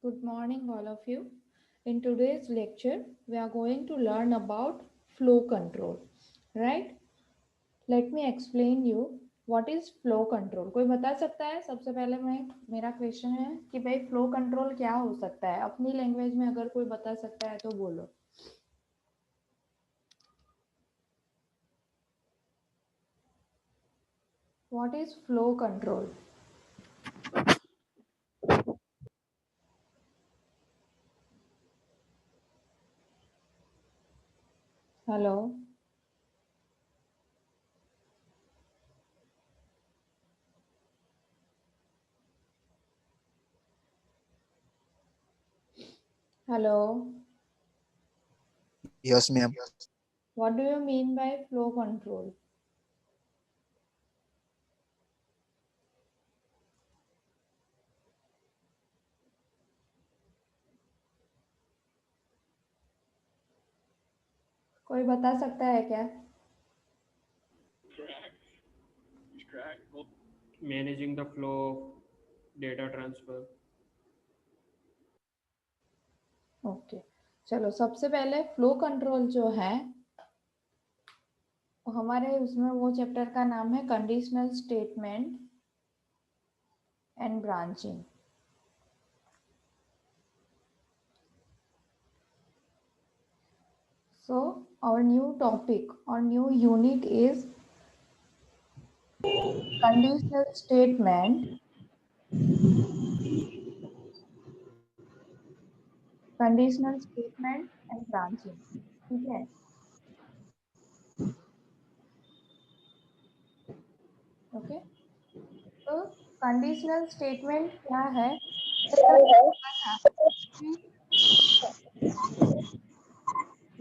Good morning, all of you. In today's lecture, we are going to learn about flow control, right? Let me explain you what is flow control. कोई बता सकता है? सबसे पहले मेरा question है कि भाई फ्लो कंट्रोल क्या हो सकता है? अपनी लैंग्वेज में अगर कोई बता सकता है तो बोलो. What is flow control? Hello. Hello. Yes, ma'am. What do you mean by flow control? कोई बता सकता है क्या? Managing the flow of data transfer. Okay चलो सबसे पहले फ्लो कंट्रोल जो है हमारे उसमें वो चैप्टर का नाम है conditional statement and branching. So our new topic or new unit is conditional statement, conditional statement and branching. ठीक है. ओके तो कंडीशनल स्टेटमेंट क्या है?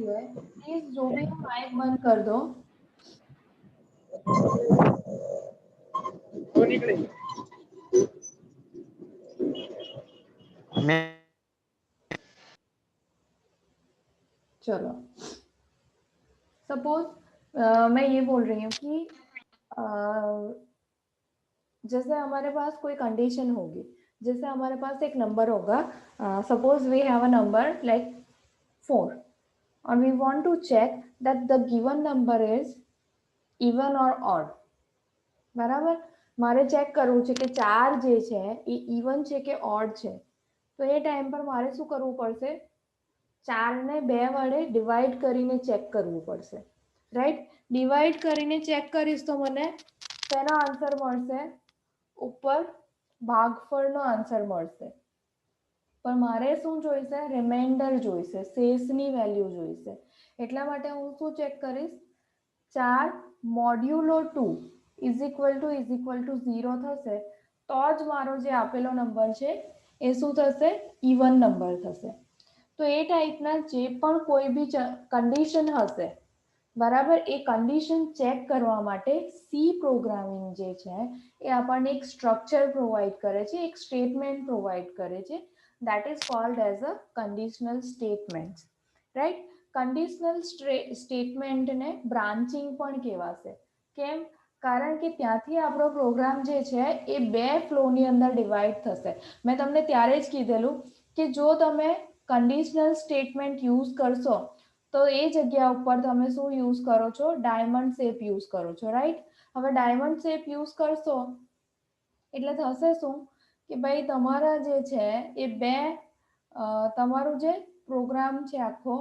प्लीज जो भी माइक बंद कर दो. चलो सपोज मैं ये बोल रही हूँ कि जैसे हमारे पास कोई कंडीशन होगी, जैसे हमारे पास एक नंबर होगा, suppose we have a number like 4 and we want to check that the given number is even or odd. બરાબર, મારે ચેક કરવું છે કે 4 જે છે એ ઇવન છે કે ઓડ છે. તો એ ટાઈમ પર મારે શું કરવું પડશે? 4 ને 2 વડે ડિવાઈડ કરીને ચેક કરવું પડશે, રાઈટ? ડિવાઈડ કરીને ચેક કરીશ તો મને તેનો આન્સર મળશે ઉપર ભાગફળનો આન્સર મળશે. પણ મારે શું જોઈશે? રિમાઇન્ડર જોઈશે, શેષની વેલ્યુ જોઈશે. એટલા માટે હું શું ચેક કરીશ? 4 મોડ્યુલો 2 ઇઝ ઇક્વલ ટુ 0 થશે તો જ મારો જે આપેલો નંબર છે એ શું થશે? ઇવન નંબર થશે. તો એ ટાઈપના જે પણ કોઈ બી કન્ડિશન હશે, બરાબર, એ કન્ડિશન ચેક કરવા માટે સી પ્રોગ્રામિંગ જે છે એ આપણને એક સ્ટ્રક્ચર પ્રોવાઈડ કરે છે, એક સ્ટેટમેન્ટ પ્રોવાઈડ કરે છે. that is called as a conditional statements, right? conditional statement ને બ્રાન્ચિંગ પણ કહેવાશે. કેમ? કારણ કે ત્યાંથી આપણો પ્રોગ્રામ જે છે એ બે ફ્લોની અંદર ડિવાઈડ થશે. મેં તમને ત્યારે જ કીધેલું કે જો તમે કંડિશનલ સ્ટેટમેન્ટ યુઝ કરશો તો એ જગ્યા ઉપર તમે શું યુઝ કરો છો? ડાયમંડ શેપ યુઝ કરો છો, રાઈટ? હવે ડાયમંડ શેપ યુઝ કરશો એટલે થશે શું કે ભાઈ તમારા જે છે એ બે તમારું જે પ્રોગ્રામ છે આખો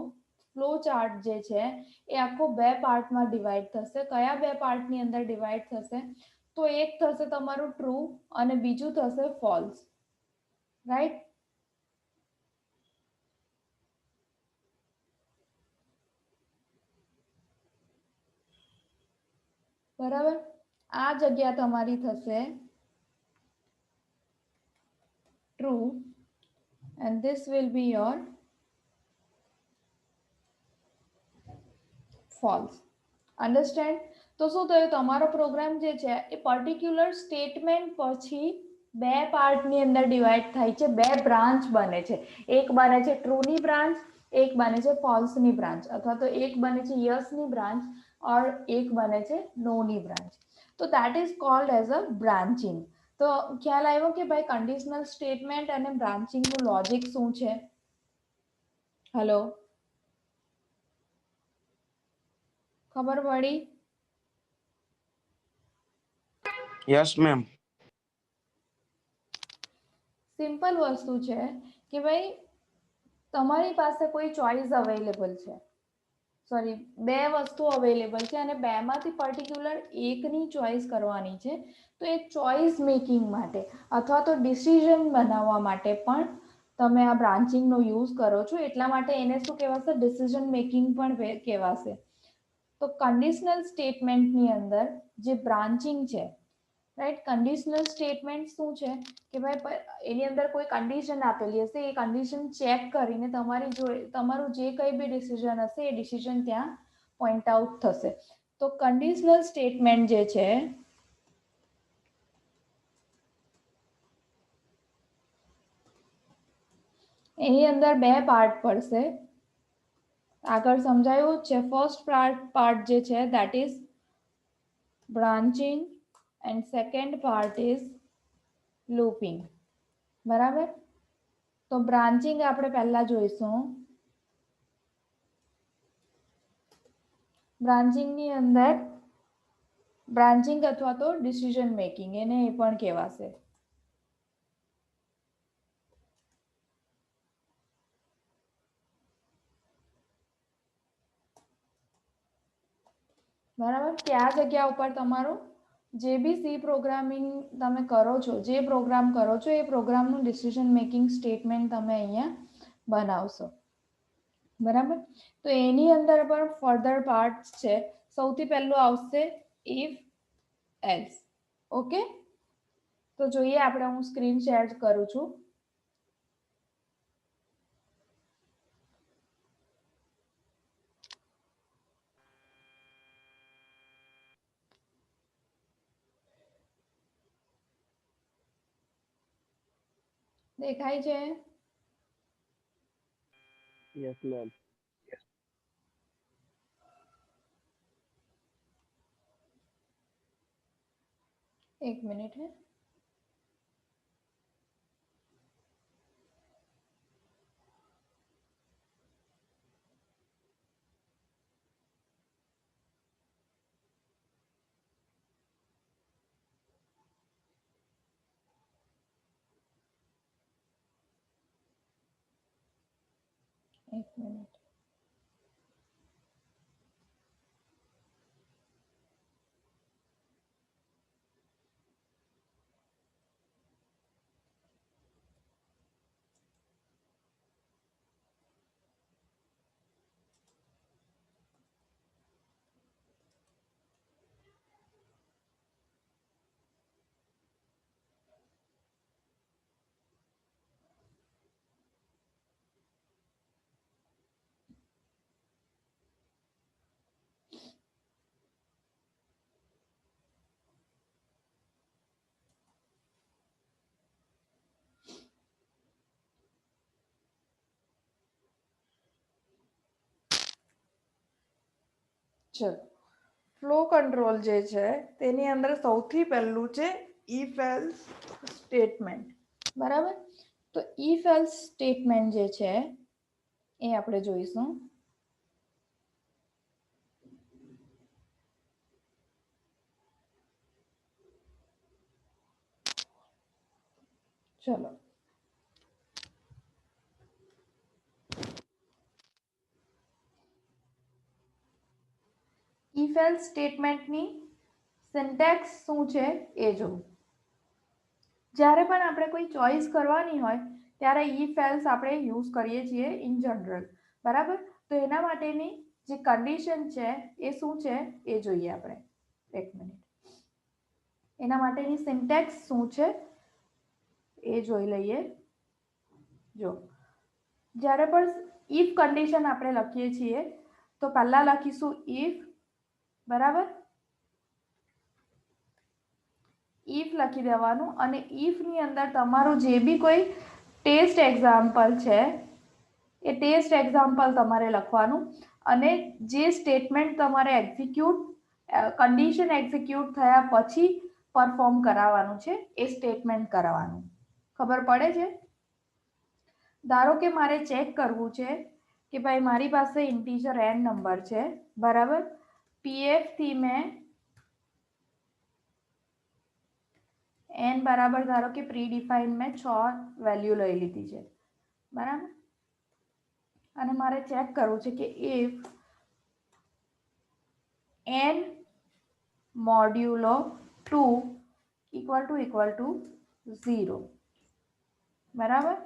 ફ્લો ચાર્ટ જે છે એ આખો બે પાર્ટમાં ડિવાઈડ થશે. કયા બે પાર્ટની અંદર ડિવાઈડ થશે? તો એક થશે તમારું ટ્રુ અને બીજું થશે ફોલ્સ, રાઈટ? બરાબર, આ જગ્યા તમારી થશે true and this will be your false. Understand? તો શું થયું? તમારો પ્રોગ્રામ જે છે એ પર્ટિક્યુલર સ્ટેટમેન્ટ પછી બે પાર્ટની અંદર ડિવાઈડ થાય છે, બે બ્રાન્ચ બને છે. એક બને છે ટ્રુની બ્રાન્ચ, એક બને છે ફોલ્સની બ્રાન્ચ, અથવા તો એક બને છે યસની બ્રાન્ચ और एक बने છે નોની બ્રાન્ચ. તો that is called as a branching. તો ખ્યાલ આવ્યો કે ભાઈ કન્ડિશનલ સ્ટેટમેન્ટ અને બ્રાન્ચિંગનું લોજિક શું છે? હેલો, ખબર પડી? Yes ma'am. સિમ્પલ વસ્તુ છે કે ભાઈ તમારી પાસે કોઈ ચોઇસ અવેલેબલ છે, સોરી, બે વસ્તુ અવેલેબલ છે અને બેમાંથી પર્ટિક્યુલર એકની ચોઇસ કરવાની છે. તો એ ચોઇસ મેકિંગ માટે અથવા તો ડિસિઝન બનાવવા માટે પણ તમે આ બ્રાન્ચિંગનો યુઝ કરો છો. એટલા માટે એને શું કહેવાશે? ડિસિઝન મેકિંગ પણ કહેવાશે. તો કન્ડિશનલ સ્ટેટમેન્ટની અંદર જે બ્રાન્ચિંગ છે, રાઈટ, કન્ડિશનલ સ્ટેટમેન્ટ શું છે કે ભાઈ એની અંદર કોઈ કન્ડિશન આપેલી હશે, એ કન્ડિશન ચેક કરીને તમારી જોડે તમારું જે કંઈ બી ડિસિઝન હશે એ ડિસિઝન ત્યાં પોઈન્ટ આઉટ થશે. તો કન્ડિશનલ સ્ટેટમેન્ટ જે છે એની અંદર બે પાર્ટ પડશે. આગળ સમજાયું છે. ફર્સ્ટ પાર્ટ જે છે that is branching and second part is looping. બરાબર? તો બ્રાન્ચિંગ આપણે પહેલા જોઈશું. બ્રાન્ચિંગની અંદર બ્રાન્ચિંગ અથવા તો ડિસિઝન મેકિંગ એને એ પણ કહેવાશે. બરાબર? કે આ જગ્યા ઉપર તમારું જે બી સી પ્રોગ્રામિંગ તમે કરો છો, જે પ્રોગ્રામ કરો છો એ પ્રોગ્રામનું ડિસિઝન મેકિંગ સ્ટેટમેન્ટ તમે અહીંયા બનાવશો. બરાબર? તો એની અંદર પણ ફર્ધર પાર્ટ્સ છે. સૌથી પહેલું આવશે ઇફ એલ્સ. ઓકે, તો જોઈએ આપણે, હું સ્ક્રીન શેર કરું છું. દેખાય છે? Yes ma'am. એક મિનિટ હે. એક મિનિટ. ચલો, ફ્લો કંટ્રોલ જે છે તેની અંદર સૌથી પહેલું છે ઇફ એલ્સ સ્ટેટમેન્ટ. બરાબર? તો ઇફ એલ્સ સ્ટેટમેન્ટ જે છે એ આપણે જોઈશું. ચલો, ઇફ એલ્સ સ્ટેટમેન્ટની સિન્ટેક્સ શું છે એ જોવું. જ્યારે પણ આપણે કોઈ ચોઇસ કરવાની હોય ત્યારે ઇફ એલ્સ આપણે યુઝ કરીએ છીએ ઇન જનરલ. બરાબર? તો એના માટેની જે કન્ડિશન છે એ શું છે એ જોઈએ આપણે. એક મિનિટ. એના માટેની સિન્ટેક્સ શું છે એ જોઈ લઈએ. જો, જ્યારે પણ ઇફ કન્ડિશન આપણે લખીએ છીએ તો પહેલા લખીશું ઇફ. બરાબર? ઇફ લખી દેવાનું અને ઇફની અંદર તમારું જે બી કોઈ ટેસ્ટ એક્ઝામ્પલ છે એ ટેસ્ટ એક્ઝામ્પલ તમારે લખવાનું અને જે સ્ટેટમેન્ટ તમારે કન્ડિશન એક્ઝિક્યુટ થયા પછી પરફોર્મ કરાવવાનું છે, એ સ્ટેટમેન્ટ કરાવવાનું. ખબર પડે છે? ધારો કે મારે ચેક કરવું છે કે ભાઈ મારી પાસે ઇન્ટીજર n નંબર છે, બરાબર. પીએફ થી મેં n બરાબર ધારો કે પ્રી ડિફાઇન મેં 6 વેલ્યુ લઈ લીધી છે, બરાબર. અને મારે ચેક કરવું છે કે ઇફ n મોડ્યુલો 2 ઇક્વલ ટુ 0, બરાબર.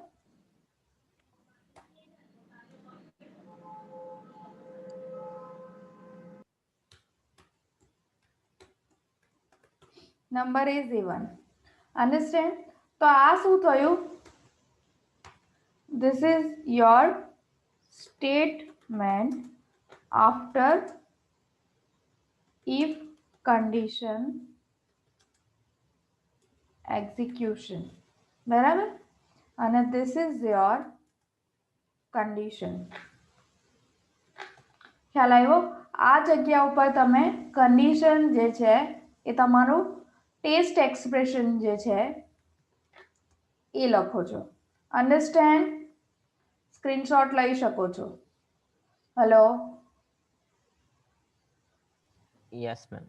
Number is even. અન્ડરસ્ટેન્ડ? તો આ શું થયું? This is your statement after if condition execution, બરાબર. અને this is your condition. ખ્યાલ આવ્યો? આ જગ્યા ઉપર તમે કન્ડિશન જે છે એ તમારું ટેસ્ટ એક્સપ્રેશન જે છે એ લખો છો. અન્ડરસ્ટેન્ડ? સ્ક્રીનશોટ લઈ શકો છો. હેલો? Yes, ma'am.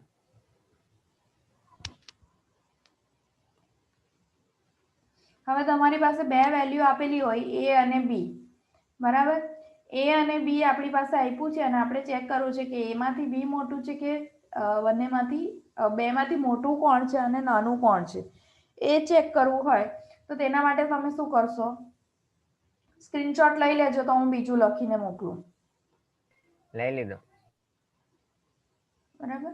હવે તમારી પાસે બે વેલ્યુ આપેલી હોય, એ અને બી, બરાબર. એ અને બી આપણી પાસે આપ્યું છે અને આપણે ચેક કરવું છે કે એમાંથી બી મોટું છે કે બંનેમાંથી બેમાંથી મોટું કોણ છે અને નાનું કોણ છે, એ ચેક કરવું હોય તો તેના માટે તમે શું કરશો? સ્ક્રીનશોટ લઈ લેજો, તો હું બીજું લખીને મોકલું. લઈ લીધો. બરાબર.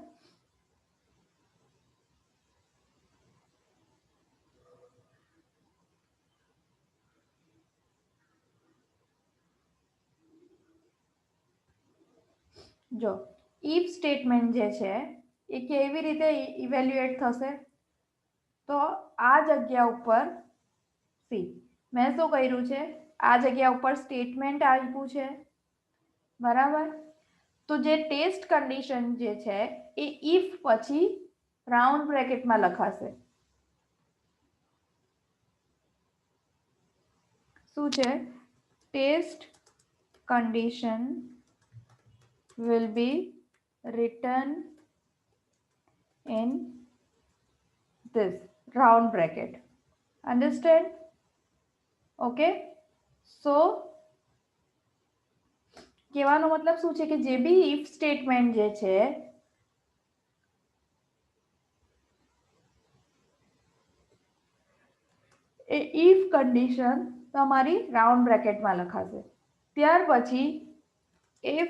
જો ઇફ સ્ટેટમેન્ટ જે છે એ કેવી રીતે ઇવેલ્યુએટ થશે? તો આ જગ્યા ઉપર સી મેં શું કર્યું છે, આ જગ્યા ઉપર સ્ટેટમેન્ટ આપ્યું છે, બરાબર. તો જે ટેસ્ટ કન્ડિશન જે છે એ ઇફ પછી રાઉન્ડ બ્રેકેટમાં લખાશે. શું છે? Test condition will be written in this round bracket. Understand? Okay? So કહેવાનો મતલબ શું છે કે જે બી if સ્ટેટમેન્ટ જે છે એ if કન્ડિશન તમારી રાઉન્ડ બ્રેકેટમાં લખાશે. ત્યાર પછી if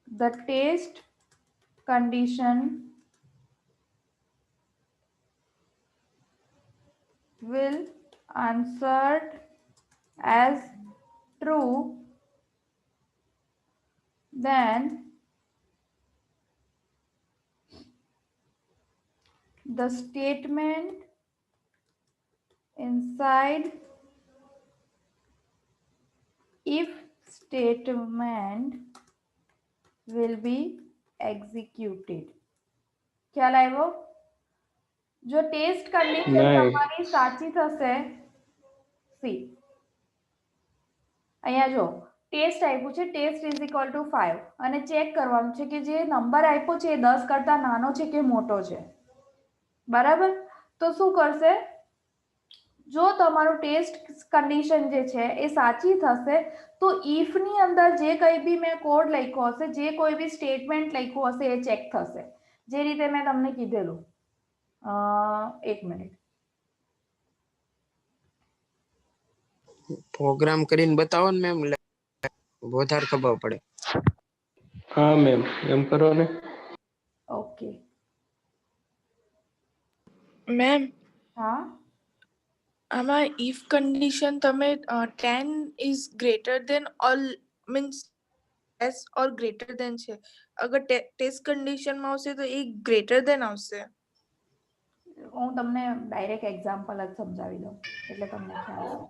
the test condition will answered as true, then the statement inside if statement will be executed. ખ્યાલ આવ્યો? જો ટેસ્ટ કન્ડિશન તમારી સાચી થશે, સી અહીંયા જો ટેસ્ટ આપ્યું છે, ટેસ્ટ ઇઝ ઇક્વલ ટુ 5 અને ચેક કરવાનું છે કે જે નંબર આપ્યો છે એ 10 કરતા નાનો છે કે મોટો છે, બરાબર. તો શું કરશે? જો તમારું ટેસ્ટ કન્ડિશન જે છે એ સાચી થશે તો ઇફ ની અંદર જે કંઈ બી મેં કોડ લખ્યો હશે, જે કોઈ બી સ્ટેટમેન્ટ લખ્યું હશે એ ચેક થશે, જે રીતે મેં તમને કીધેલું. એક મિનિટ. પ્રોગ્રામ કરીને બતાવો ને મેમ, વધારે ખબર પડે. હા મેમ, એમ કરો ને. ઓકે મેમ, હા. આમાં if condition તમે 10 is greater than all means less or greater than છે. અગર ટેસ્ટ કન્ડિશન માં આવશે તો એ greater than આવશે. હું તમને ડાયરેક્ટ એક્ઝામ્પલ જ સમજાવી દઉં એટલે તમને ખ્યાલ આવે.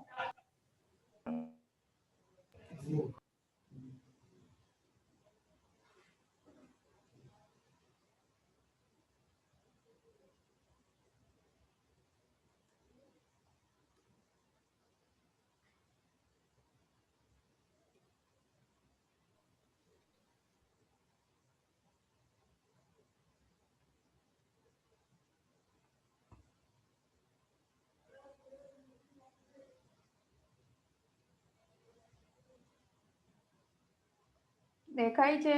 દેખાય છે?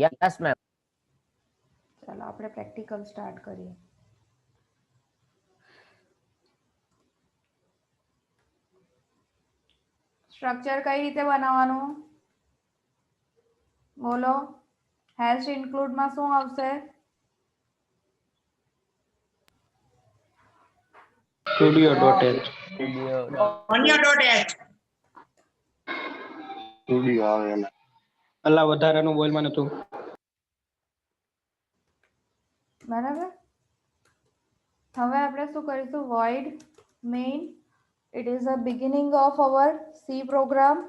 Yes, ma'am. ચાલો આપણે પ્રેક્ટિકલ સ્ટાર્ટ કરીએ. સ્ટ્રક્ચર કઈ રીતે બનાવવાનું? બોલો. હેશ ઇન્ક્લુડમાં શું આવશે? studio.h Studio. સ્ટુડિયો આવે એના અલા વધારાનું બોલમાં નતું. બરાબર. હવે આપણે શું કરીશું? void main. It is the beginning of our C program,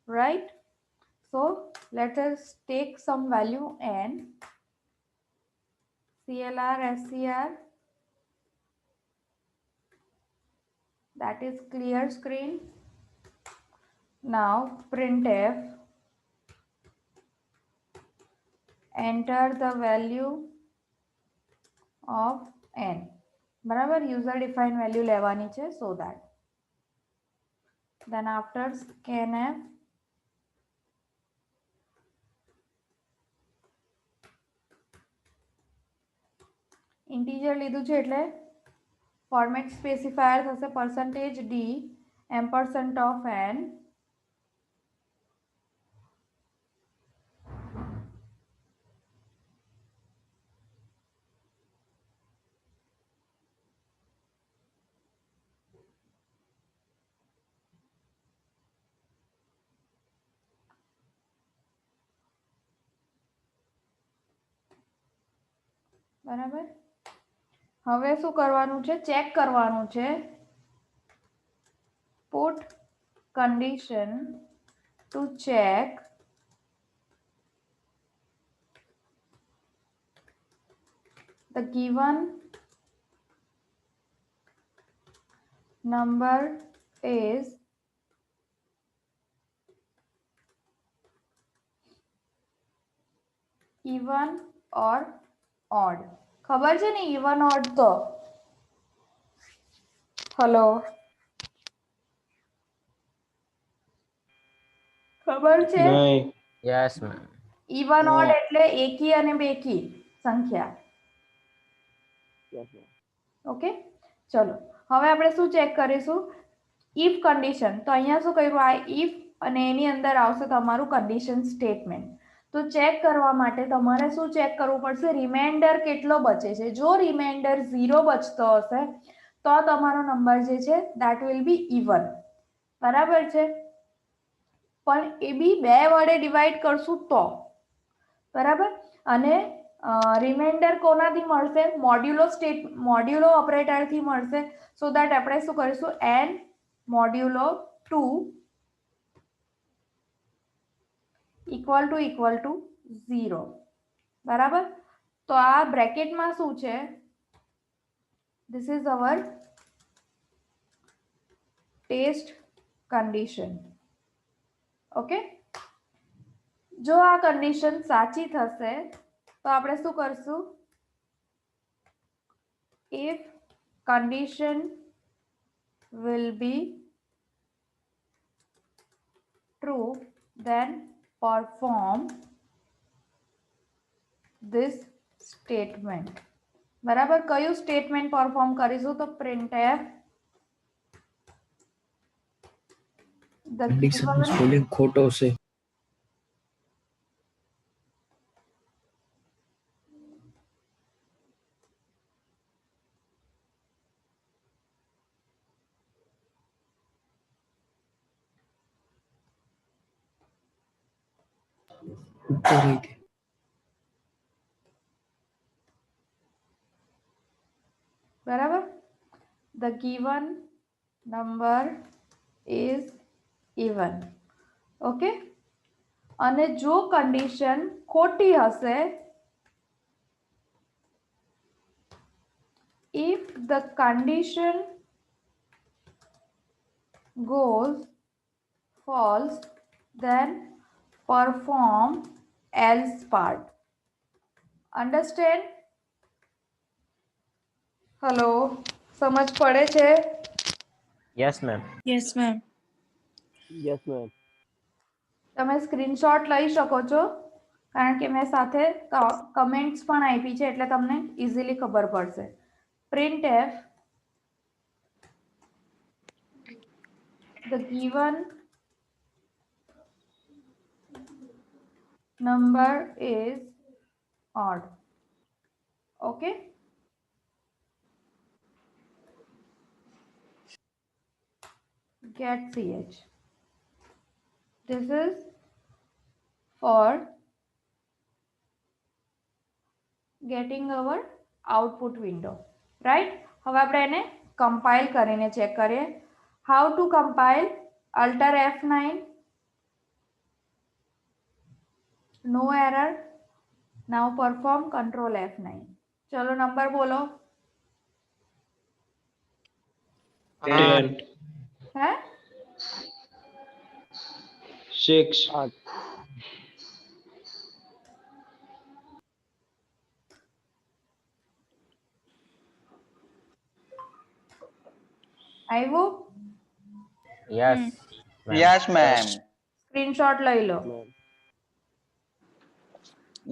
right? So let us take some value n, clr, scr, that is clear screen. Now printf, enter the value of n. બરાબર, user defined value લેવાની છે, so that. Then after scanf, integer લીધું છે એટલે format specifier થશે %d ampersand of n, બરાબર. હવે શું કરવાનું છે? ચેક કરવાનું છે. put condition to check the given number is even or odd. ખબર છે ને even odd તો? હેલો, ખબર છે? નહીં. Yes, ma'am. even odd એટલે એકી અને બેકી સંખ્યા. ઓકે, ચલો હવે આપણે શું ચેક કરીશું? If condition. તો અહીંયા શું કર્યું? આ ઇફ અને એની અંદર આવશે તમારું કન્ડિશન સ્ટેટમેન્ટ. તો ચેક કરવા માટે તમારે શું ચેક કરવું પડશે? રિમાઇન્ડર કેટલો બચે છે. જો રિમાઇન્ડર 0 બચતો હશે તો તમારો નંબર જે છે that will be even. બરાબર છે? પણ એ બી 2 વડે ડિવાઈડ કરશું તો. બરાબર. અને રિમાઇન્ડર કોનાથી મળશે? મોડ્યુલો ઓપરેટરથી મળશે. સો દેટ આપણે શું કરીશું? n મોડ્યુલો 2 equal to 0. બરાબર. તો આ બ્રેકેટમાં શું છે? This is our test condition. Okay, જો આ કન્ડિશન સાચી થશે તો આપણે શું કરશું? if condition will be true then perform this statement. બરાબર. કયું સ્ટેટમેન્ટ પરફોર્મ કરીશું? તો printf the condition given spelling ખોટો છે. ઉપર રહી ગઈ. બરાબર. the given number is even. Okay, અને જો કન્ડિશન ખોટી હશે, if the condition goes false then perform else part. Understand? Hello, સમજ પડે છે? Yes, ma'am. Yes, ma'am. Yes ma'am. તમે સ્ક્રીનશોટ લઈ શકો છો કારણ કે મેં સાથે કમેન્ટ્સ પણ આપી છે એટલે તમને ઇઝીલી ખબર પડશે. printf the given number is odd. Okay, get ch. This is for getting our output window, right? હવે આપણે એને કમ્પાઇલ કરીને ચેક કરીએ. How to compile? Alter F9, no error. Now perform control F9. ચલો number બોલો. 10, હે 6, આવ્યું? Yes, ma'am. Yes, ma'am. Screenshot લઈ લો.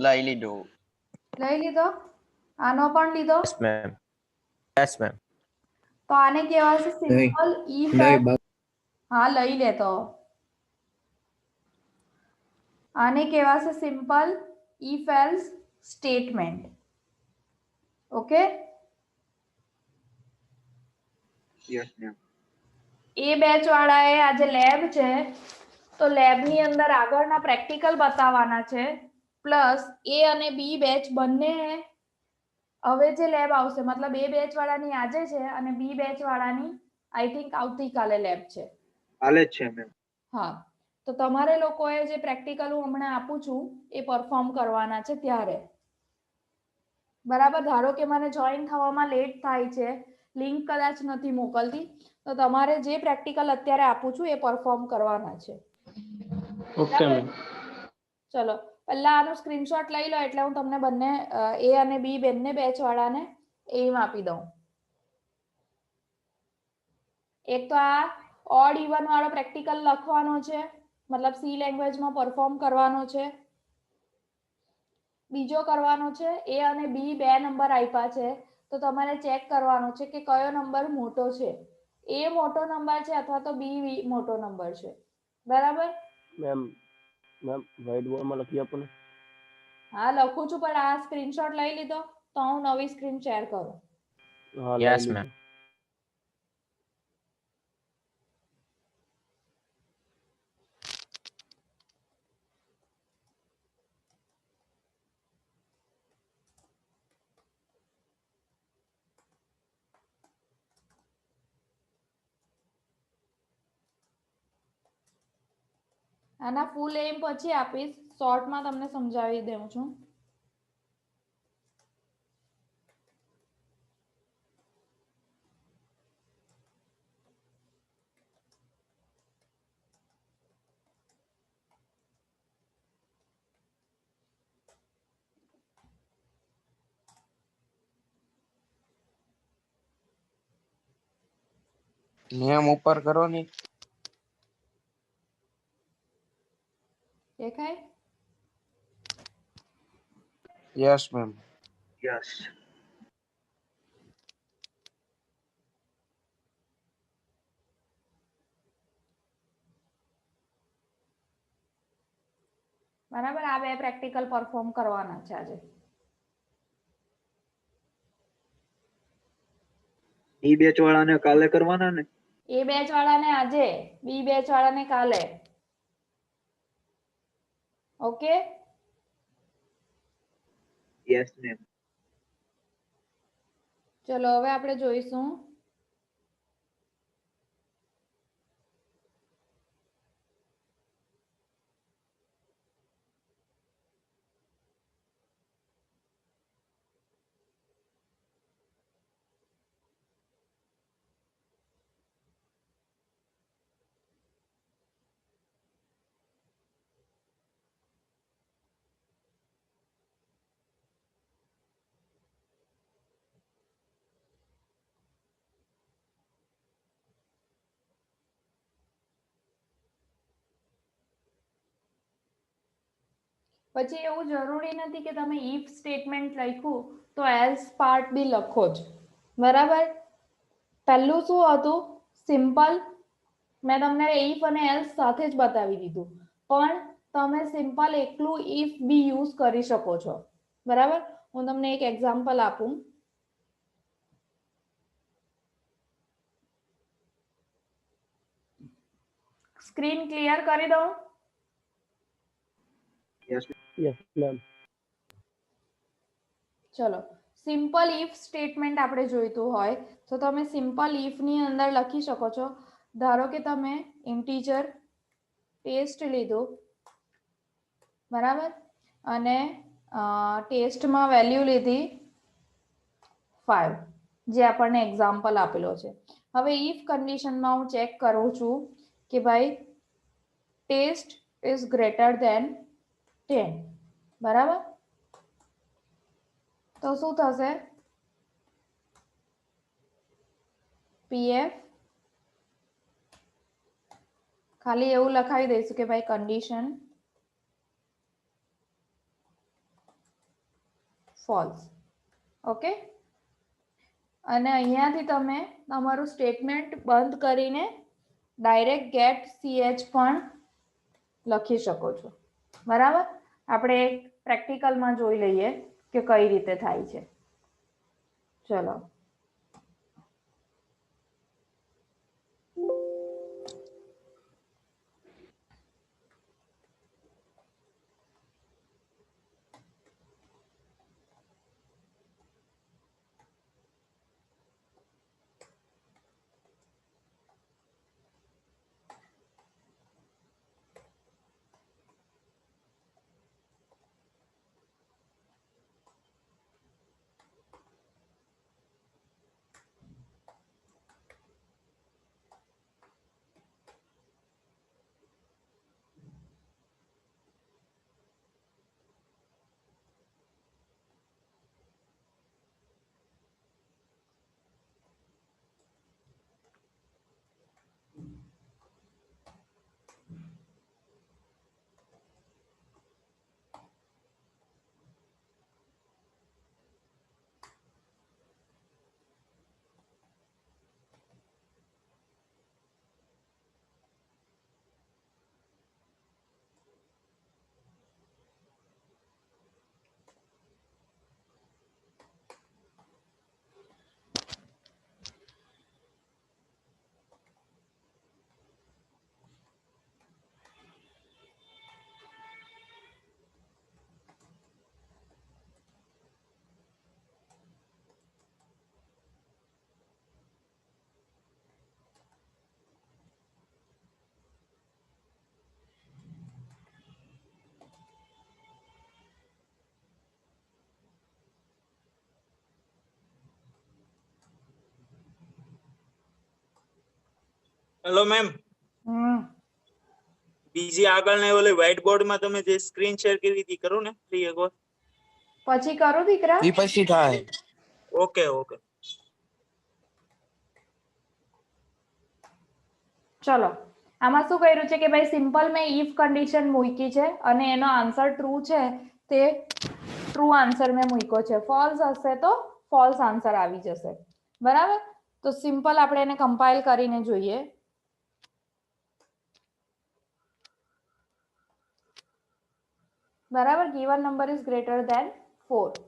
લઈ લીધો. લઈ લીધો? આનો પણ લીધો? Yes, ma'am. Yes, ma'am. તો આને કહેવાશે સિમ્પલ ઇફ. હા લઈ લેતો. આને કહેવાશે simple if else statement. Okay, Yes, ma'am. A batch વાળાએ આજે લેબ છે તો લેબની અંદર આગળના પ્રેક્ટિકલ બતાવવાના છે પ્લસ એ અને બી બેચ બંને હવે જે લેબ આવશે મતલબ એ બેચ વાળાની આજે છે અને બી બેચ વાળાની આઈ થિંક આવતીકાલે લેબ છે. હાલે જ છે મેમ. હા, તો તમારે લોકોએ જે પ્રેક્ટિકલ હું હમણાં આપું છું એ પરફોર્મ કરવાના છે ત્યારે. બરાબર, ધારો કે મને જોઈન થવામાં લેટ થાય છે, લિંક કદાચ નથી મોકલતી, તો તમારે જે પ્રેક્ટિકલ અત્યારે આપું છું એ પરફોર્મ કરવાના છે. Okay ma'am. ચલો પહેલા આનો સ્ક્રીનશોટ લઈ લો એટલે હું તમને બંને એ અને બી બંને બેચ વાળાને એમ આપી દઉં. એક તો આ ઓડ ઇવન વાળો પ્રેક્ટિકલ લખવાનો છે મતલબ સી લેંગ્વેજમાં પરફોર્મ કરવાનો છે. બીજો કરવાનો છે એ અને બી બે નંબર આપ્યા છે તો તમારે ચેક કરવાનો છે કે કયો નંબર મોટો છે, એ મોટો નંબર છે અથવા તો બી મોટો નંબર છે. બરાબર? મેમ વ્હાઇટ બોર્ડમાં લખી આપો ને. હા લખું છું પણ આ સ્ક્રીનશોટ લઈ લીધો તો હું નવી સ્ક્રીન શેર કરું. હા લઈ Yes, લીધું. ma'am. આના ફૂલ એમ પછી આપીશ, શોર્ટમાં તમને સમજાવી દઉં છું. નિયમ ઉપર કરો ને. દેખાય? Yes ma'am. યસ. બરાબર, આ બે પ્રેક્ટિકલ પરફોર્મ કરવાના છે આજે. ઈ બેચ વાળાને કાલે કરવાના ને? એ બેચ વાળાને આજે, બી બેચ વાળાને કાલે. Okay, yes ma'am. ચલો હવે આપણે જોઈશું પછી એવું જરૂરી નથી કે તમે ઇફ સ્ટેટમેન્ટ લખ્યું તો એલ્સ પાર્ટ બી લખો જ, બરાબર. પહેલું શું હતું? સિમ્પલ. મેં તમને ઇફ અને એલ્સ સાથે જ બતાવી દીધું, પણ તમે સિમ્પલ એકલું ઇફ બી યુઝ કરી શકો છો, બરાબર. હું તમને એક એક્ઝામ્પલ આપું. સ્ક્રીન ક્લિયર કરી દઉં? Yes Yes, ma'am. ચલો, સિમ્પલ ઇફ સ્ટેટમેન્ટ આપણે જોઈતું હોય તો તમે સિમ્પલ ઇફ ની અંદર લખી શકો છો. ધારો કે તમે ઇન્ટીજર ટેસ્ટ લીધું, બરાબર, અને ટેસ્ટમાં વેલ્યુ લીધી 5, જે આપણને એક્ઝામ્પલ આપેલો છે. હવે ઇફ કન્ડિશનમાં હું ચેક કરું છું કે ભાઈ ટેસ્ટ ઇઝ ગ્રેટર ધેન 10, બરાબર. તો શું થશે? પીએફ ખાલી એવું લખાવી દઈશું કે ભાઈ કન્ડિશન ફોલ્સ. ઓકે, અને અહીંયાથી તમે તમારું સ્ટેટમેન્ટ બંધ કરીને ડાયરેક્ટ ગેટ ch પણ લખી શકો છો, બરાબર. આપણે પ્રેક્ટિકલમાં જોઈ લઈએ કે કઈ રીતે થાય છે. ચલો, હેલો મેમ, બીજી આગળ ને ઓલે વ્હાઇટ બોર્ડ માં તમે જે સ્ક્રીન શેર કરી હતી કરો ને ફ્રી એકવાર. પછી કરું દીકરા? ઈ પછી થાય. Okay okay. ચલો, આમાં શું કર્યું છે કે ભાઈ સિમ્પલ મેં ઇફ કન્ડિશન મૂકી છે અને એનો આન્સર ટ્રુ છે તે ટ્રુ આન્સર મેં મૂક્યો છે. ફોલ્સ હશે તો ફોલ્સ આન્સર આવી જશે, બરાબર. તો સિમ્પલ આપણે એને કમ્પાઇલ કરીને જોઈએ. બરાબર, given number is greater then 4.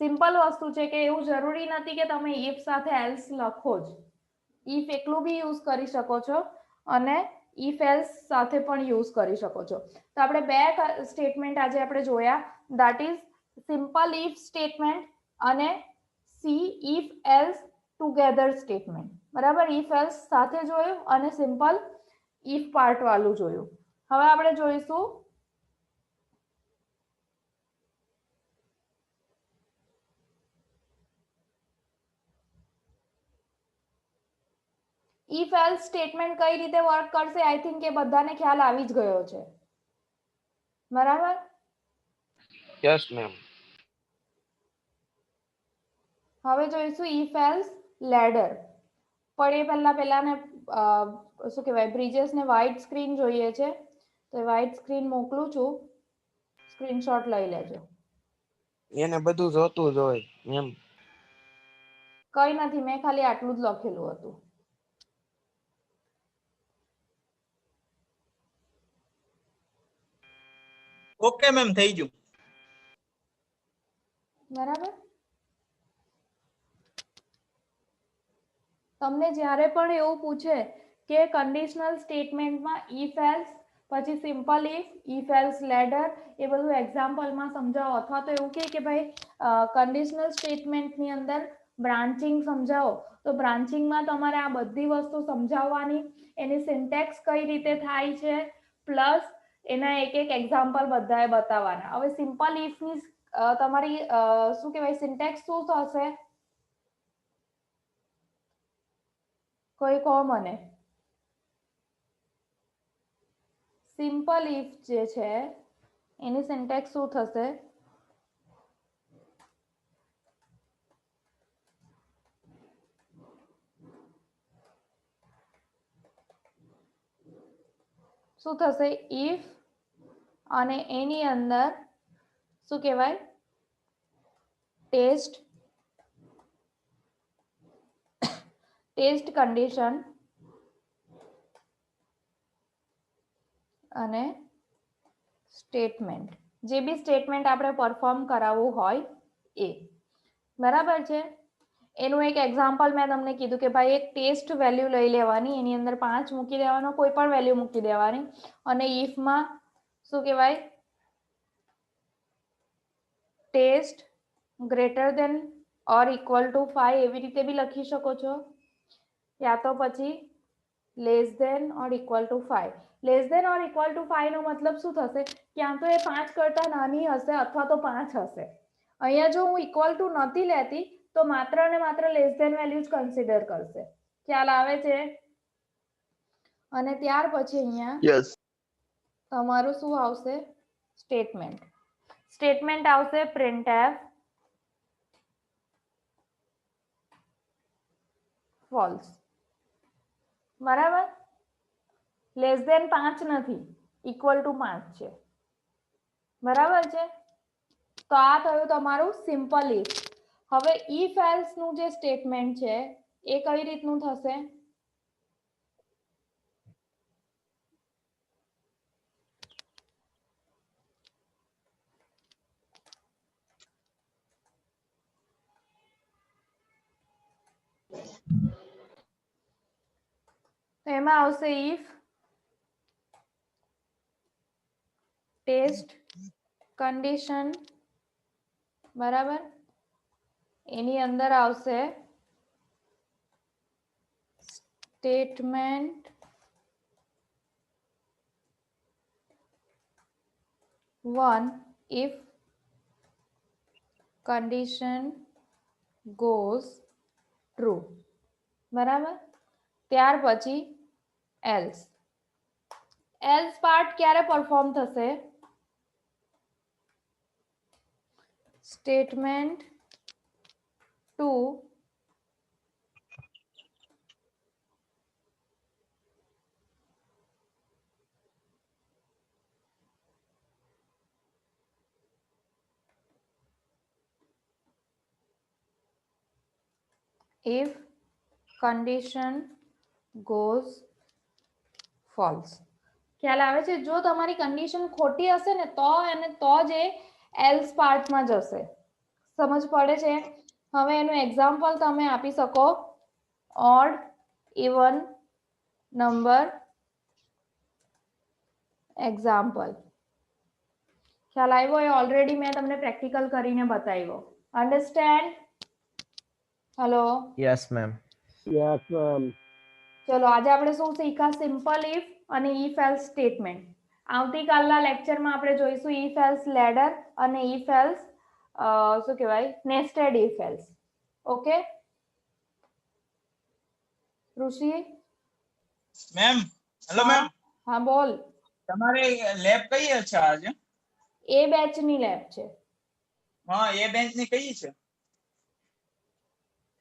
Simple વસ્તુ છે કે એવું જરૂરી નથી કે તમે ઇફ સાથે એલ્સ લખો જ. ઇફ એકલું બી યુઝ કરી શકો છો અને ઇફ એલ્સ સાથે પણ યુઝ કરી શકો છો. તો આપણે બે સ્ટેટમેન્ટ આજે આપણે જોયા, that is simple if statement અને see if else together statement, બરાબર. ઇફ એલ્સ સાથે જોયું અને સિમ્પલ ઇફ પાર્ટ વાળું જોયું. હવે આપણે જોઈશું ઇફ એલ્સ સ્ટેટમેન્ટ કઈ રીતે વર્ક કરશે. આઈ થિંક એ બધાને ખ્યાલ આવી જ ગયો છે, બરાબર. Yes ma'am. હવે જોઈશું ઇફ એલ્સ લેડર. પણ એ પહેલાને શું કહેવાય, બ્રિજેસ ને વ્હાઇટ સ્ક્રીન જોઈએ છે, તો વ્હાઇટ સ્ક્રીન મોકલું છું. સ્ક્રીનશોટ લઈ લેજો. એને બધું જોતું જ હોય એમ. કઈ નથી, મેં ખાલી આટલું જ લખેલું હતું. ઓકે મેમ, થઈ ગયું. બરાબર. તમને જ્યારે પણ એવું પૂછે કે કન્ડિશનલ સ્ટેટમેન્ટમાં ઇફ એલ્સ, પછી સિમ્પલ ઇફ એલ્સ લેડર, એ બધું એક્ઝામ્પલમાં સમજાવો, અથવા તો એવું કે ભાઈ કન્ડિશનલ સ્ટેટમેન્ટની અંદર બ્રાન્ચિંગ સમજાવો, તો બ્રાન્ચિંગમાં તમારે આ બધી વસ્તુ સમજાવવાની, એની સિન્ટેક્સ કઈ રીતે થાય છે, પ્લસ એના એક એક એક્ઝામ્પલ બધાએ બતાવવાના. હવે સિમ્પલ ઇફની તમારી શું કહેવાય સિન્ટેક્સ શું થશે? કોઈ કહો મને. સિમ્પલ ઇફ જે છે એની સિન્ટેક્સ શું થશે? શું થશે? ઇફ અને એની અંદર શું કહેવાય? ટેસ્ટ કન્ડિશન અને સ્ટેટમેન્ટ. જે બી સ્ટેટમેન્ટ આપણે પરફોર્મ કરાવવું હોય એ. બરાબર છે. એનું એક એક્ઝામ્પલ મેં તમને કીધું કે ભાઈ એક ટેસ્ટ વેલ્યુ લઈ લેવાની, એની અંદર 5 મૂકી દેવાનો, કોઈ પણ વેલ્યુ મૂકી દેવાની, અને ઇફમાં શું કહેવાય test greater than or equal to 5 એવી રીતે બી લખી શકો છો, યા તો પછી less than or equal to 5. Less than or equal to 5 નો મતલબ શું થશે? ક્યાં તો એ 5 કરતા નાની હશે અથવા તો 5 હશે. અહીંયા જો હું ઇક્વલ ટુ નથી લેતી તો માત્ર ને માત્ર લેસ દેન વેલ્યુ જ કન્સિડર કરશે. ખ્યાલ આવે છે? અને ત્યાર પછી અહીંયા તમારું શું આવશે? સ્ટેટમેન્ટ. સ્ટેટમેન્ટ આવશે printf false. બરાબર. લેસ દેન 5 નથી, ઇક્વલ ટુ 5 છે. બરાબર છે. તો આ થયું તમારું સિમ્પલ ઇફ. હવે ઇફ એલ્સ નું જે સ્ટેટમેન્ટ છે એ કઈ રીતનું થશે? એમાં આવશે ઇફ ટેસ્ટ કન્ડિશન, બરાબર, એની અંદર આવશે statement one if condition goes true. બરાબર. ત્યાર પછી એલ્સ. એલ્સ પાર્ટ ક્યારે પરફોર્મ થશે? Statement 2 if condition goes false. ખ્યાલ આવે છે? જો તમારી કન્ડિશન ખોટી હશે ને તો જ એ એલ્સ પાર્ટમાં જશે. સમજ પડે છે? હવે એનું એક્ઝામ્પલ તમે આપી શકો. Odd even number example. ખ્યાલ આવ્યો? એ ઓલરેડી મેં તમને પ્રેક્ટિકલ કરીને બતાવ્યો. Understand? Hello? Yes, ma'am. Yes, ma'am. ચલો આજે આપણે શું શીખ્યા? સિમ્પલ ઇફ અને ઇફ એલ્સ સ્ટેટમેન્ટ. આવતીકાલના લેક્ચરમાં આપણે જોઈશું ઇફ એલ્સ લેડર અને ઇફ એલ્સ શું કહેવાય nested if else. Okay Rishi? Ma'am, hello ma'am, હા બોલ. તમારે લેબ કઈ છે આજે? એ બેચની લેબ છે. હા, એ બેન્ચ ની કઈ છે?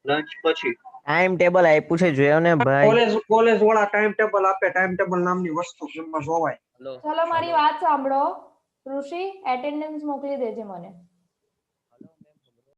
લંચ પછી. ટાઈમ ટેબલ આપ્યું છે, જોયો ને ભાઈ. કોલેજ વાળા ટાઈમ ટેબલ આપે, ટાઈમ ટેબલ નામની વસ્તુ એમાં જોવાય. ચલો મારી વાત સાંભળો. ઋષિ એટેન્ડન્સ મોકલી દેજે મને.